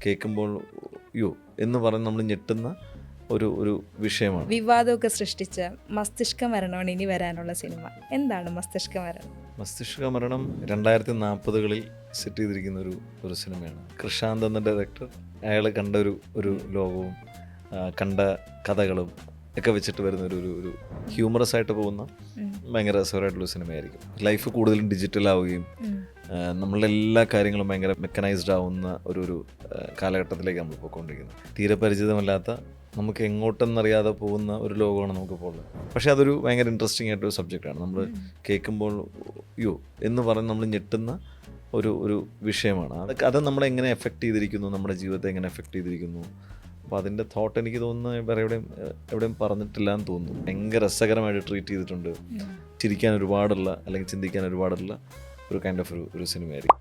കേൾക്കുമ്പോൾ യോ എന്ന് പറഞ്ഞ് നമ്മൾ ഞെട്ടുന്ന ഒരു ഒരു വിഷയമാണ്. വിവാദമൊക്കെ സൃഷ്ടിച്ച മസ്തിഷ്ക മരണമാണ് ഇനി വരാനുള്ള സിനിമ. എന്താണ് മസ്തിഷ്ക മരണം? മസ്തിഷ്ക മരണം 2040-കളിൽ സെറ്റ് ചെയ്തിരിക്കുന്ന ഒരു സിനിമയാണ്. കൃഷാന്ത് എന്ന ഡയറക്ടർ അയാൾ കണ്ട ഒരു ലോകവും കണ്ട കഥകളും ഒക്കെ വെച്ചിട്ട് വരുന്ന ഒരു ഹ്യൂമറസ് ആയിട്ട് പോകുന്ന ഭയങ്കര രസകരമായിട്ടുള്ള സിനിമയായിരിക്കും. ലൈഫ് കൂടുതലും ഡിജിറ്റൽ ആവുകയും നമ്മളുടെ എല്ലാ കാര്യങ്ങളും ഭയങ്കര മെക്കനൈസ്ഡ് ആവുന്ന ഒരു കാലഘട്ടത്തിലേക്ക് നമ്മൾ പോയിക്കൊണ്ടിരിക്കുന്നത്. തീരെ പരിചിതമല്ലാത്ത നമുക്ക് എങ്ങോട്ടെന്നറിയാതെ പോകുന്ന ഒരു ലോകമാണ് നമുക്കിപ്പോൾ ഉള്ളത്. പക്ഷേ അതൊരു ഭയങ്കര ഇൻട്രസ്റ്റിംഗ് ആയിട്ടൊരു സബ്ജക്റ്റാണ്. നമ്മൾ കേൾക്കുമ്പോൾ യോ എന്ന് പറഞ്ഞ് നമ്മൾ ഞെട്ടുന്ന ഒരു വിഷയമാണ്. അത് നമ്മളെ എങ്ങനെ എഫക്റ്റ് ചെയ്തിരിക്കുന്നു, നമ്മുടെ ജീവിതത്തെ എങ്ങനെ എഫക്റ്റ് ചെയ്തിരിക്കുന്നു. അപ്പോൾ അതിൻ്റെ തോട്ട് എനിക്ക് തോന്നുന്നു വേറെ എവിടെയും പറഞ്ഞിട്ടില്ല എന്ന് തോന്നുന്നു. ഭയങ്കര രസകരമായിട്ട് ട്രീറ്റ് ചെയ്തിട്ടുണ്ട്. ചിരിക്കാൻ ഒരുപാടുള്ള അല്ലെങ്കിൽ ചിന്തിക്കാൻ ഒരുപാടുള്ള ഒരു കൈൻഡ് ഓഫ് ഒരു സിനിമയായിരിക്കും.